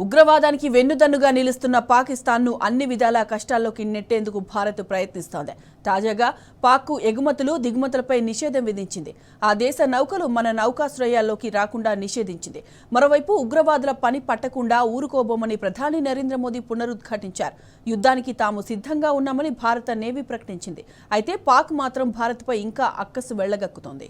ఉగ్రవాదానికి వెన్నుదన్నుగా నిలుస్తున్న పాకిస్తాన్ను అన్ని విధాలా కష్టాల్లోకి నెట్టేందుకు భారత్ ప్రయత్నిస్తోంది. తాజాగా పాక్కు ఎగుమతులు దిగుమతులపై నిషేధం విధించింది. ఆ దేశ నౌకలు మన నౌకాశ్రయాల్లోకి రాకుండా నిషేధించింది. మరోవైపు ఉగ్రవాదుల పని పట్టకుండా ఊరుకోబోమని ప్రధాని నరేంద్ర మోదీ పునరుద్ఘాటించారు. యుద్ధానికి తాము సిద్ధంగా ఉన్నామని భారత నేవీ ప్రకటించింది. అయితే పాక్ మాత్రం భారత్పై ఇంకా అక్కసు వెళ్లగక్కుతోంది.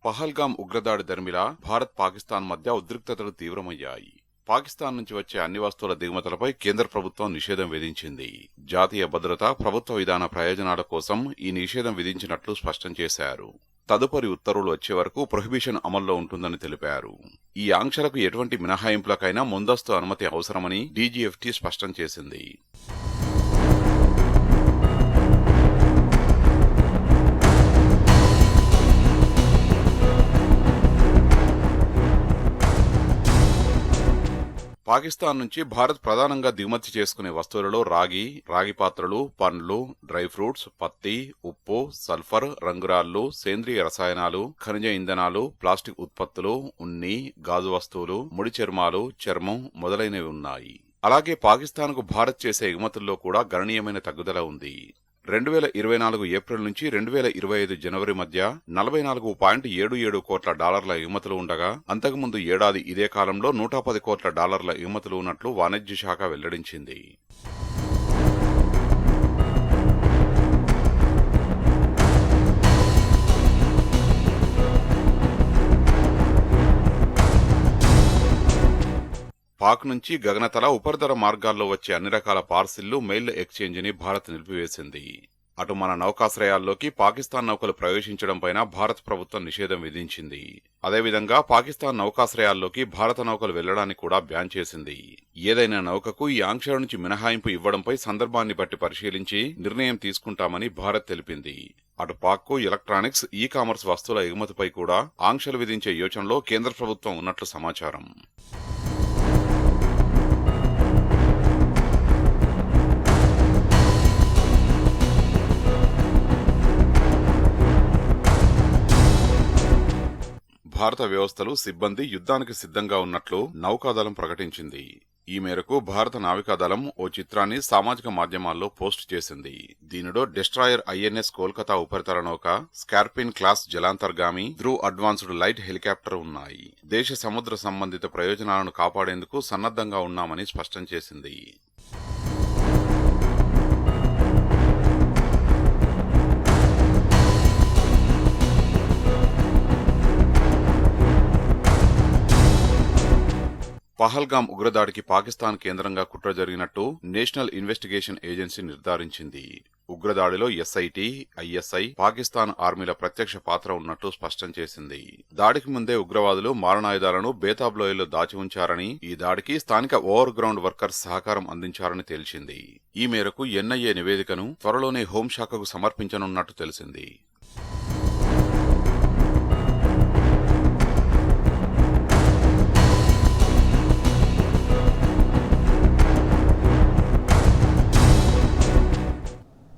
పహల్గామ్ ఉగ్రదాడి దరిమిలా భారత్ పాకిస్తాన్ మధ్య ఉద్రిక్తతలు తీవ్రమయ్యాయి. పాకిస్తాన్ నుంచి వచ్చే అన్ని వస్తువుల దిగుమతులపై కేంద్ర ప్రభుత్వం నిషేధం విధించింది. జాతీయ భద్రత, ప్రభుత్వ విధాన ప్రయోజనాల కోసం ఈ నిషేధం విధించినట్లు స్పష్టం చేశారు. తదుపరి ఉత్తర్వులు వచ్చే వరకు ప్రొహిబిషన్ అమల్లో ఉంటుందని తెలిపారు. ఈ ఆంక్షలకు ఎటువంటి మినహాయింపులకైనా ముందస్తు అనుమతి అవసరమని డీజీఎఫ్టీ స్పష్టం చేసింది. పాకిస్తాన్ నుంచి భారత్ ప్రధానంగా దిగుమతి చేసుకునే వస్తువులలో రాగి పాత్రలు, పండ్లు, డ్రై ఫ్రూట్స్, పత్తి, ఉప్పు, సల్ఫర్, రంగురాళ్లు, సేంద్రియ రసాయనాలు, ఖనిజ ఇంధనాలు, ప్లాస్టిక్ ఉత్పత్తులు, ఉన్ని, గాజు వస్తువులు, ముడి చర్మాలు, చర్మం మొదలైనవి ఉన్నాయి. అలాగే పాకిస్తాన్కు భారత్ చేసే ఎగుమతుల్లో కూడా గణనీయమైన తగ్గుదల ఉంది. 2024 ఏప్రిల్ నుంచి 2025 జనవరి మధ్య $44.77 కోట్ల ఎగుమతులు ఉండగా, అంతకుముందు ఏడాది ఇదే కాలంలో $110 కోట్ల ఎగుమతులు ఉన్నట్లు వాణిజ్య శాఖ వెల్లడించింది. పాక్ నుంచి గగనతల, ఉపరితల మార్గాల్లో వచ్చే అన్ని రకాల పార్సిళ్లు, మెయిల్ ఎక్స్చేంజిని భారత్ నిలిపివేసింది. అటు మన నౌకాశ్రయాల్లోకి పాకిస్తాన్ నౌకలు ప్రవేశించడంపైన భారత ప్రభుత్వం నిషేధం విధించింది. అదేవిధంగా పాకిస్తాన్ నౌకాశ్రయాల్లోకి భారత నౌకలు వెళ్లడాన్ని కూడా బ్యాన్ చేసింది. ఏదైనా నౌకకు ఈ ఆంక్షల నుంచి మినహాయింపు ఇవ్వడంపై సందర్భాన్ని బట్టి పరిశీలించి నిర్ణయం తీసుకుంటామని భారత్ తెలిపింది. అటు పాక్కు ఎలక్ట్రానిక్స్, ఈ కామర్స్ వస్తువుల ఎగుమతిపై కూడా ఆంక్షలు విధించే యోచనలో కేంద్ర ప్రభుత్వం ఉన్నట్లు సమాచారం. భారత వ్యవస్థలు, సిబ్బంది యుద్ధానికి సిద్ధంగా ఉన్నట్లు నౌకాదళం ప్రకటించింది. ఈ మేరకు భారత నావికాదళం ఓ చిత్రాన్ని సామాజిక మాధ్యమాల్లో పోస్టు చేసింది. దీనిలో డెస్ట్రాయర్ ఐఎన్ఎస్ కోల్కతా ఉపరితల నౌక, స్కార్పిన్ క్లాస్ జలాంతర్గామి, ధ్రువ్ అడ్వాన్స్డ్ లైట్ హెలికాప్టర్ ఉన్నాయి. దేశ సముద్ర సంబంధిత ప్రయోజనాలను కాపాడేందుకు సన్నద్ధంగా ఉన్నామని స్పష్టం చేసింది. పహల్గామ్ ఉగ్రదాడికి పాకిస్తాన్ కేంద్రంగా కుట్ర జరిగినట్టు నేషనల్ ఇన్వెస్టిగేషన్ ఏజెన్సీ నిర్ధారించింది. ఉగ్రదాడిలో ఎస్ఐటి, ఐఎస్ఐ, పాకిస్తాన్ ఆర్మీల ప్రత్యక్ష పాత్ర ఉన్నట్టు స్పష్టం చేసింది. దాడికి ముందే ఉగ్రవాదులు మారణాయుధాలను బేతాబ్ లోయలో దాచి ఉంచారని, ఈ దాడికి స్థానిక ఓవర్ గ్రౌండ్ వర్కర్స్ సహకారం అందించారని తేల్చింది. ఈ మేరకు ఎన్ఐఏ నివేదికను త్వరలోనే హోంశాఖకు సమర్పించనున్నట్టు తెలిసింది.